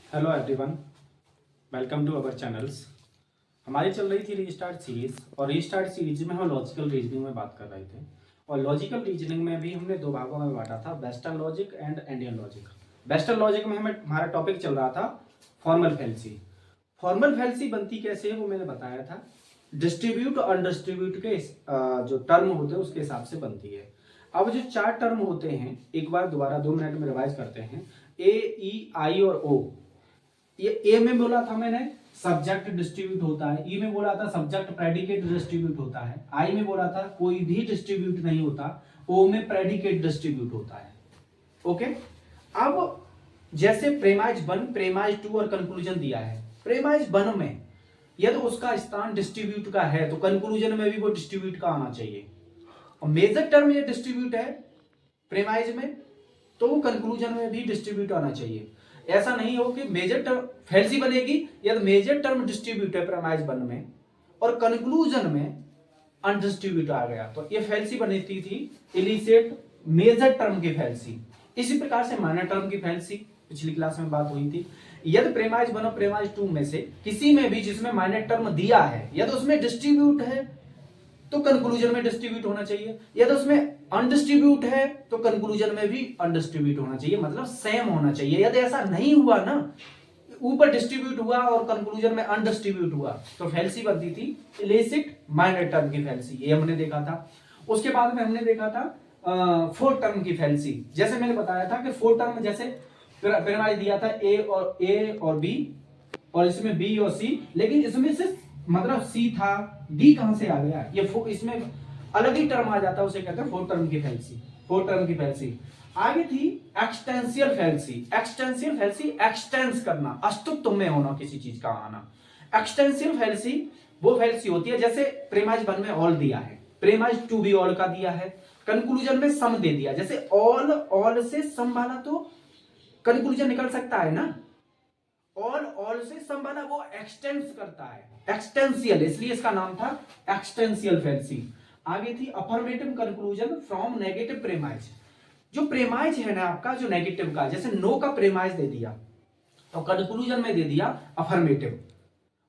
Hello everyone, welcome to our channels. हमारी चल रही थी रीस्टार्ट सीरीज और रीस्टार्ट सीरीज में हम लॉजिकल रीजनिंग में बात कर रहे थे और लॉजिकल रीजनिंग में भी हमने दो भागों में बांटा था, western logic and Indian logic. Western logic में हमारा टॉपिक चल रहा था फॉर्मल फैलेसी। फॉर्मल फैलेसी बनती कैसे है वो मैंने बताया था। डिस्ट्रीब्यूट और अनडिस्ट्रीब्यूट के जो टर्म होते हैं उसके हिसाब से बनती है। अब जो चार टर्म होते हैं एक बार दोबारा 2 मिनट में रिवाइज करते हैं। ए, ई, आई और ओ। ये ए में बोला था मैंने सब्जेक्ट डिस्ट्रीब्यूट होता है, ई में बोला था सब्जेक्ट प्रेडिकेट डिस्ट्रीब्यूट होता है, आई में बोला था कोई भी डिस्ट्रीब्यूट नहीं होता, ओ में प्रेडिकेट डिस्ट्रीब्यूट होता है। ओके, अब जैसे प्रेमाइज 1, प्रेमाइज 2 और कंक्लूजन दिया है। प्रेमाइज 1 में यदि उसका स्थान डिस्ट्रीब्यूट का है तो कंक्लूजन में भी वो डिस्ट्रीब्यूट का आना चाहिए। और मेजर टर्म ये डिस्ट्रीब्यूट है प्रेमाइज में तो वो कंक्लूजन में भी डिस्ट्रीब्यूट आना चाहिए। ऐसा नहीं हो कि मेजर टर्म फैलेसी बनेगी यदि मेजर टर्म डिस्ट्रीब्यूट है प्रेमाइज 1 में और कंक्लूजन में अनडिस्ट्रीब्यूट आ गया तो ये फैलेसी बनती थी इलिसिट मेजर टर्म की फैलेसी। इसी प्रकार से माइनर टर्म की फैलेसी पिछली क्लास में बात हुई थी। यदि प्रेमाइज 1 और प्रेमाइज 2 में से किसी में भी जिसमें माइनर टर्म दिया है यदि उसमें डिस्ट्रीब्यूट है तो कंक्लूजन में डिस्ट्रीब्यूट होना चाहिए, यदि उसमें अनडिस्ट्रीब्यूट है तो कंक्लूजन में भी अनडिस्ट्रीब्यूट होना चाहिए, मतलब सेम होना चाहिए। यदि ऐसा नहीं हुआ ना, ऊपर डिस्ट्रीब्यूट हुआ और कंक्लूजन में अनडिस्ट्रीब्यूट हुआ तो फैलेसी बनती थी इलिसिट माइनर टर्म की फैलेसी। ये हमने देखा था। उसके बाद में हमने देखा था फोर टर्म की फैलेसी। जैसे मैंने बताया था कि फोर टर्म जैसे प्रेमाइज दिया था ए और बी और इसमें बी और सी, लेकिन इसमें से मतलब सी था, डी कहां से आ गया, ये इसमें अलग ही टर्म आ जाता है, उसे कहते हैं फोर टर्म की फैलेसी। फोर टर्म की फैलेसी आगे थी existential fallacy. Existential fallacy expanse करना, अस्तित्व में होना किसी चीज का आना। एक्सटेंशियल फैलेसी वो फैलेसी होती है जैसे प्रेमाइज 1 में ऑल दिया है, प्रेमाइज 2 भी ऑल का दिया है, कंक्लूजन में सम दे दिया। जैसे ऑल से सम वाला तो कंक्लूजन निकल सकता है ना, ऑल से सम वाला वो एक्सटेंस करता है, एक्सटेंशियल, इसलिए इसका नाम था एक्सटेंशियल फैलेसी। आगे थी affirmative conclusion from negative premise. जो प्रेमाइज है ना आपका जो नेगेटिव का, जैसे नो का प्रेमाइज दे दिया तो कंक्लूजन में दे दिया अफर्मेटिव,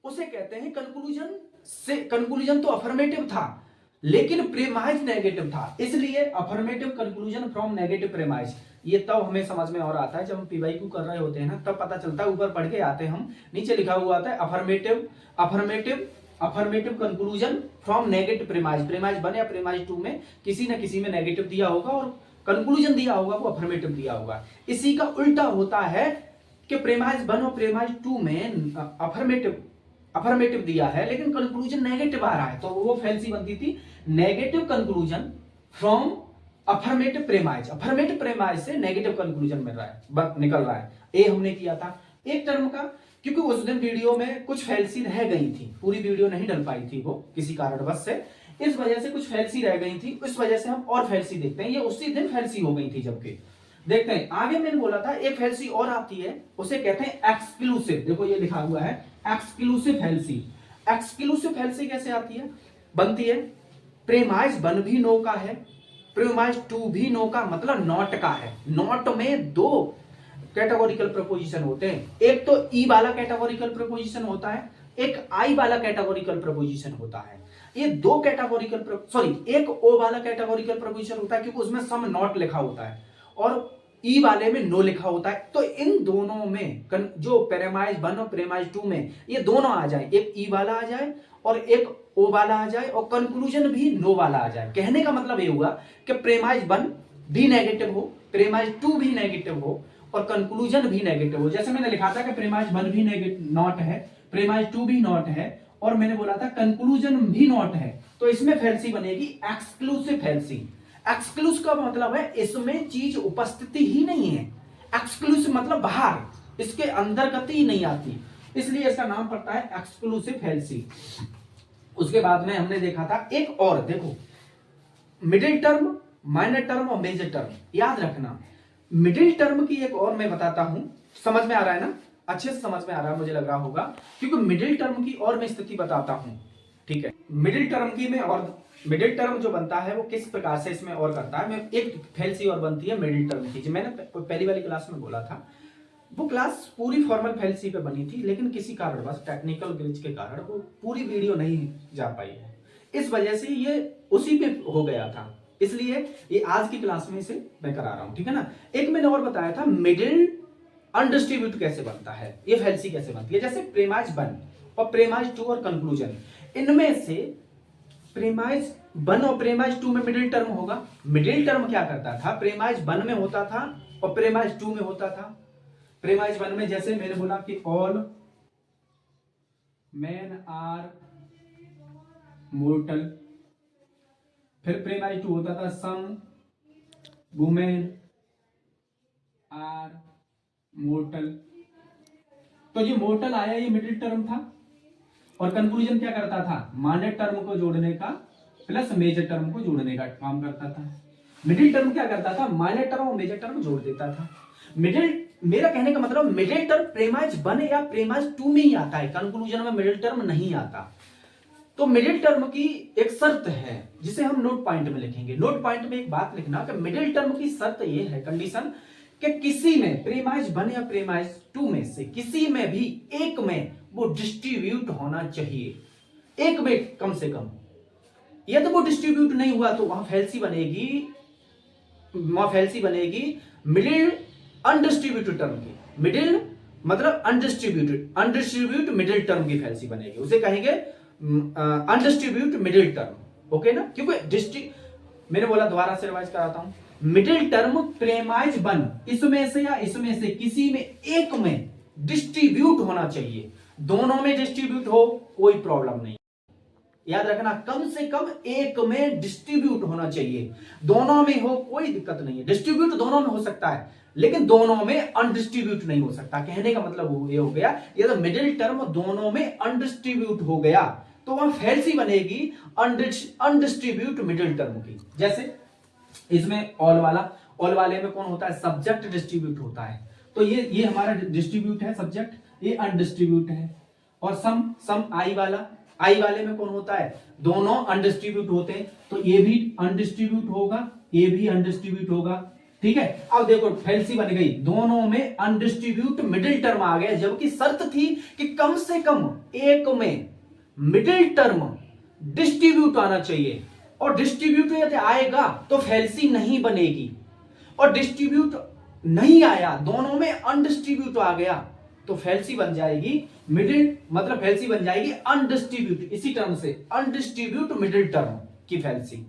उसे कहते हैं कंक्लूजन तो अफर्मेटिव था लेकिन प्रेमाइज नेगेटिव था, इसलिए affirmative conclusion from negative premise. ये तब हमें समझ में और आता है जब हम पीवाईक्यू कर रहे होते हैं ना, तब पता चलता है। ऊपर पढ़ के आते हैं हम, नीचे लिखा हुआ आता है affirmative conclusion from negative premise. Premise 1 या प्रेमाइज 2 में किसी न किसी में नेगेटिव दिया होगा और कंक्लूजन दिया होगा वो अफर्मेटिव दिया होगा। इसी का उल्टा होता है कि प्रेमाइज 1 और प्रेमाइज 2 में अफर्मेटिव दिया है लेकिन कंक्लूजन नेगेटिव आ रहा है, तो वो फैलेसी बनती थी negative conclusion from affirmative premise. Affirmative premise से नेगेटिव कंक्लूजन मिल रहा है, निकल रहा है। ए हमने किया था एक टर्म का, क्योंकि उस दिन वीडियो में कुछ फैलेसी रह गई थी, पूरी वीडियो नहीं डल पाई थी वो किसी कारणवश से, इस वजह से कुछ फैलेसी रह गई थी, इस वजह से हम और फैलेसी देखते हैं। ये उसी दिन फैलेसी हो गई थी जबकि देखते हैं। आगे मैंने बोला था एक फैलेसी और आती है, उसे कहते हैं एक्सक्लूसिव। देखो ये लिखा हुआ है एक्सक्लूसिव फैलेसी। एक्सक्लूसिव फैलेसी कैसे आती है, बनती है प्रेमाइज 1 भी नो का है, प्रेमाइज 2 भी नो का, मतलब नॉट का है। नॉट में दो कैटेगोरिकल प्रपोजिशन होते हैं, एक तो ई वाला कैटेगोरिकल प्रपोजिशन होता है, एक आई वाला कैटेगोरिकल प्रपोजिशन होता है। ये दो कैटेगोरिकल एक ओ वाला कैटेगोरिकल प्रपोजिशन होता है क्योंकि उसमें सम नॉट लिखा होता है और ई वाले में नो लिखा होता है। तो इन दोनों में जो प्रेमाइज 1 और प्रेमाइज 2 में ये दोनों आ जाए, एक ई वाला आ जाए और एक ओ वाला आ जाए और कंक्लूजन भी नो वाला आ जाए। कहने का मतलब ये हुआ कि प्रेमाइज 1 भी नेगेटिव हो, प्रेमाइज 2 भी नेगेटिव हो और कंक्लूजन भी नेगेटिव हो। जैसे मैंने लिखा था कि प्रेमाइज 1 भी नॉट है, प्रेमाइज 2 भी नॉट है और मैंने बोला था कंक्लूजन भी नॉट है, तो इसमें फैलेसी बनेगी एक्सक्लूसिव फैलेसी। एक्सक्लूसिव का मतलब है इसमें चीज उपस्थिति ही नहीं है, एक्सक्लूसिव मतलब बाहर, इसके अंदर गति ही नहीं आती, इसलिए इसका नाम पड़ता है एक्सक्लूसिव फैलेसी। उसके बाद में हमने देखा था एक और, देखो मिडिल टर्म, माइनर टर्म और मेजर टर्म याद रखना। मिडिल टर्म की एक और मैं बताता हूं, समझ में आ रहा है ना, अच्छे से समझ में आ रहा है मुझे लग रहा होगा, क्योंकि मिडिल टर्म की और मैं स्थिति बताता हूं। ठीक है, मिडिल टर्म की में और मिडिल टर्म जो बनता है वो किस प्रकार से इसमें और करता है। मैं एक फैलेसी और बनती है मिडिल टर्म की, जो मैंने पहली वाली क्लास में बोला था वो क्लास पूरी फॉर्मल फैलेसी पे बनी थी, लेकिन किसी कारणवश टेक्निकल ग्लिच के कारण वो पूरी वीडियो नहीं जा पाई है। इस वजह से ये उसी पे हो गया था, इसलिए ये आज की क्लास में इसे मैं करा रहा हूं, ठीक है ना। एक मैंने और बताया था मिडिल अनडिस्ट्रीब्यूट कैसे बनता है, ये फैलेसी कैसे बनती है। जैसे प्रेमाइज 1 और प्रेमाइज 2 और कंक्लूजन, इनमें से प्रेमाइज 1 और प्रेमाइज 2 में मिडिल टर्म होगा। मिडिल टर्म क्या करता था, प्रेमाइज 1 में होता था और प्रेमाइज 2 में होता था। प्रेमाइज 1 में जैसे मैंने बोला कि ऑल मैन आर मोर्टल, फिर प्रेमाइज 2 होता था सम वुमेन आर मोर्टल। तो ये मोर्टल आया, ये मिडिल टर्म था। और कंक्लूजन क्या करता था, माइनर टर्म को जोड़ने का प्लस मेजर टर्म को जोड़ने का काम करता था। मिडिल टर्म क्या करता था, माइनर टर्म और मेजर टर्म जोड़ देता था। मिडिल, मेरा कहने का मतलब मिडिल टर्म प्रेमाइज 1 या प्रेमाइज 2 में ही आता है, कंक्लूजन में मिडिल टर्म नहीं आता। तो मिडिल टर्म की एक शर्त है जिसे हम नोट पॉइंट में लिखेंगे। नोट पॉइंट में एक बात लिखना कि मिडिल टर्म की शर्त ये है, कंडीशन, कि किसी में प्रेमाइज 1 या प्रेमाइज 2 में से किसी में भी एक में वो डिस्ट्रीब्यूट होना चाहिए, एक में कम से कम। यदि वो डिस्ट्रीब्यूट नहीं हुआ तो वहां फैलेसी बनेगी मिडिल अनडिस्ट्रीब्यूटेड टर्म की। मिडिल मतलब अनडिस्ट्रीब्यूट मिडिल टर्म की फैलेसी बनेगी, उसे कहेंगे अनडिस्ट्रीब्यूट मिडिल टर्म। ओके ना, क्योंकि मैंने बोला, दोबारा से रिवाइज कराता हूं। मिडिल टर्म प्रेमाइज 1 इसमें से या इसमें से किसी में एक में डिस्ट्रीब्यूट होना चाहिए। दोनों में डिस्ट्रीब्यूट हो कोई प्रॉब्लम नहीं, याद रखना, कम से कम एक में डिस्ट्रीब्यूट होना चाहिए। दोनों में हो कोई दिक्कत नहीं है, डिस्ट्रीब्यूट दोनों में हो सकता है लेकिन दोनों में अनडिस्ट्रीब्यूट नहीं हो सकता। कहने का मतलब ये हो गया, यदि मिडिल टर्म दोनों में अनडिस्ट्रीब्यूट हो गया तो वहां फैलेसी बनेगी अनडिस्ट्रीब्यूट मिडिल टर्म की। जैसे इसमें ऑल वाले में कौन होता है, सब्जेक्ट डिस्ट्रीब्यूट होता है। तो ये हमारा डिस्ट्रीब्यूट है सब्जेक्ट, ये अनडिस्ट्रीब्यूट है। और सम आई वाले में कौन होता है, दोनों अनडिस्ट्रीब्यूट होते हैं, तो ये भी अनडिस्ट्रीब्यूट होगा, ये भी अनडिस्ट्रीब्यूट होगा। ठीक है, अब देखो फैलेसी बन गई, दोनों में अनडिस्ट्रीब्यूट मिडिल टर्म आ गया, जबकि शर्त थी कि कम से कम एक में मिडिल टर्म डिस्ट्रीब्यूट आना चाहिए। और डिस्ट्रीब्यूट यदि आएगा तो फैलेसी नहीं बनेगी, और डिस्ट्रीब्यूट नहीं आया, दोनों में अनडिस्ट्रीब्यूट आ गया तो फैलेसी बन जाएगी मिडिल, मतलब फैलेसी बन जाएगी अनडिस्ट्रीब्यूट, इसी टर्म से अनडिस्ट्रीब्यूट मिडिल टर्म की फैलेसी।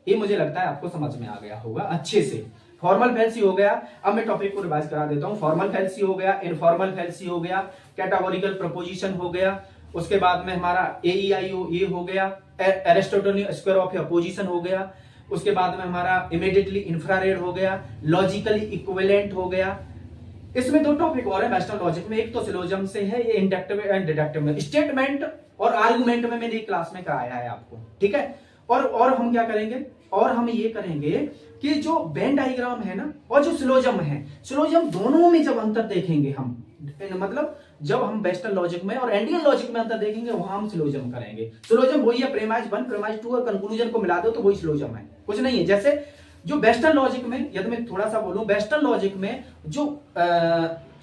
ये मुझे लगता है आपको समझ में आ गया होगा अच्छे से। फॉर्मल फैलेसी हो गया। अब मैं टॉपिक को रिवाइज करा देता हूं। फॉर्मल फैलेसी हो गया, इनफॉर्मल फैलेसी हो गया, कैटेगोरिकल प्रपोजिशन हो गया, उसके बाद में हमारा AEIO ये हो गया, एरिस्टोटलियन स्क्वायर ऑफ अपोजिशन हो गया, उसके बाद में हमारा इमीडिएटली इंफ्रारेड हो गया, लॉजिकली इक्विवेलेंट हो गया। इसमें दो टॉपिक और है वेस्टर्न लॉजिक में, एक तो सिलोजिज्म से है, ये इंडक्टिव एंड डिडक्टिव में। स्टेटमेंट और आर्गुमेंट में मैंने क्लास में कराया है आपको, ठीक है। और हम क्या करेंगे, और हम ये करेंगे कि जो वेन डायग्राम है ना और जो सिलोजिज्म है, सिलोजिज्म दोनों में जब अंतर देखेंगे हम, मतलब जब हम वेस्टर्न लॉजिक में और इंडियन लॉजिक में अंतर देखेंगे वहां हम सिलोजिज्म करेंगे। सिलोजिज्म वही है, प्रेमाइज 1 प्रेमाइज 2 और कंक्लूजन को मिला दो तो वही सिलोजिज्म है, कुछ नहीं है। जैसे जो वेस्टर्न लॉजिक में, यदि मैं थोड़ा सा बोलूं, वेस्टर्न लॉजिक में जो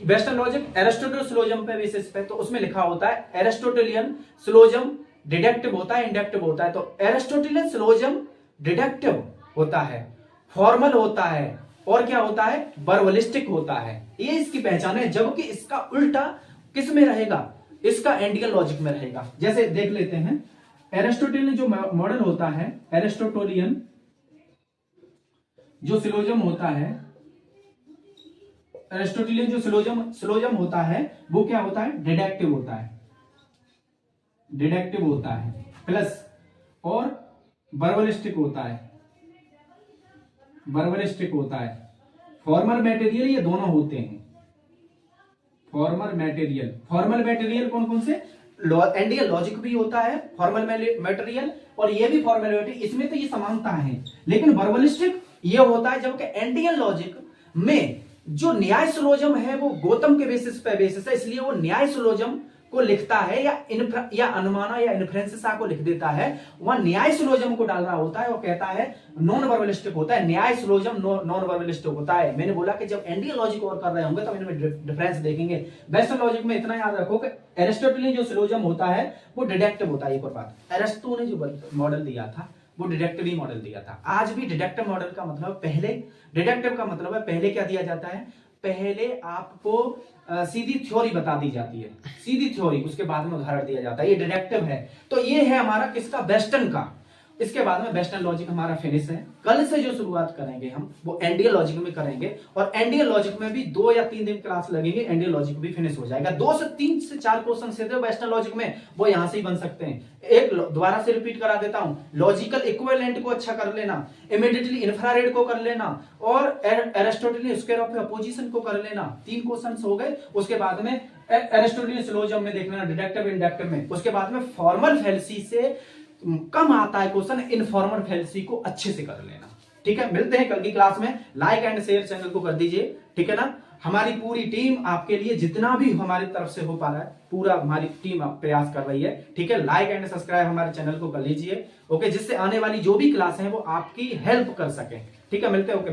वेस्टर्न लॉजिक एरिस्टोटल सिलोजिज्म पे बेसिस पे, तो उसमें लिखा होता है एरिस्टोटेलियन सिलोजिज्म डिडक्टिव होता है, इंडक्टिव होता है। तो एरिस्टोटेलियन सिलोजिज्म डिडक्टिव होता है, फॉर्मल होता है, और क्या होता है, वर्बलिस्टिक होता है। ये इसकी पहचान है, जबकि इसका उल्टा किस में रहेगा, इसका इंडियन लॉजिक में रहेगा। जैसे देख लेते हैं, एरिस्टोटेलियन जो मॉडल होता है, एरिस्टोटेलियन जो सिलोजिज्म होता है, एरिस्टोटेलियन जो सिलोजिज्म होता है वो क्या होता है, डिडक्टिव होता है, डिडक्टिव होता है प्लस, और वर्बलिस्टिक होता है, वर्बलिस्टिक होता है। फॉर्मल मटेरियल ये दोनों होते हैं, फॉर्मल मटेरियल कौन कौन से, इंडियन लॉजिक भी होता है फॉर्मल मटेरियल, और ये भी फॉर्मल मटेरियल, इसमें तो ये समानता है। लेकिन वर्बलिस्टिक ये होता है जबकि इंडियन लॉजिक में जो न्याय सिलोजिज्म है वो गौतम के बेसिस है, इसलिए वो न्याय सिलोजिज्म को लिखता है या अनुमाना या इन्फ्रेंसिसा को लिख देता है, वह न्याय सिलोजिज्म को डाल रहा होता है और कहता है नॉन वर्बलिस्टिक होता है, न्याय सिलोजिज्म नॉन वर्बलिस्टिक होता है। मैंने बोला कि जब एंडियन लॉजिक और कर रहे होंगे तब इनमें डिफरेंस देखेंगे। वेस्टर्न लॉजिक में इतना याद रखो कि एरिस्टोटल जो सिलोजिज्म होता है वो डिडक्टिव होता है। एक और बात, एरिस्टो ने जो मॉडल दिया था वो डिडक्टिव मॉडल दिया था। आज भी डिडक्टिव मॉडल का मतलब डिडक्टिव का मतलब है पहले क्या दिया जाता है, पहले आपको सीधी थ्योरी बता दी जाती है, सीधी थ्योरी, उसके बाद में उदाहरण दिया जाता है, ये डिडक्टिव है। तो ये है हमारा किसका, वेस्टर्न का। इसके बाद में वेस्टर्न लॉजिक हमारा फिनिश है। कल से जो शुरुआत करेंगे हम वो इंडियन लॉजिक में करेंगे, और इंडियन लॉजिक में भी 2 या 3 दिन क्लास लगेंगे, इंडियन लॉजिक भी फिनिश हो जाएगा। 2 से 3 से 4 क्वेश्चन से वेस्टर्न लॉजिक में वो यहां से ही बन सकते हैं। एक दोबारा से रिपीट करा देता हूं, लॉजिकल इक्विवेलेंट को अच्छा कर लेना, इमीडिएटली इंफ्रारेड को कर लेना, और एरिस्टोटलियन स्क्वायर ऑफ अपोजिशन को कर लेना। 3 क्वेश्चंस हो गए। उसके बाद में एरिस्टोटलियन सिलोजिज्म में देख लेना, डिडक्टिव इंडक्टिव में। उसके बाद में फॉर्मल फैलेसी से कम आता है क्वेश्चन, इनफॉर्मल फैलेसी को अच्छे से कर लेना। ठीक है, मिलते हैं कल की क्लास में। लाइक एंड शेयर चैनल को कर दीजिए, ठीक है ना। हमारी पूरी टीम आपके लिए जितना भी हमारी तरफ से हो पा रहा है, पूरा हमारी टीम प्रयास कर रही है। ठीक है, लाइक एंड सब्सक्राइब हमारे चैनल को कर लीजिए, ओके, जिससे आने वाली जो भी क्लास है वो आपकी हेल्प कर सके। ठीक है, मिलते हैं, ओके।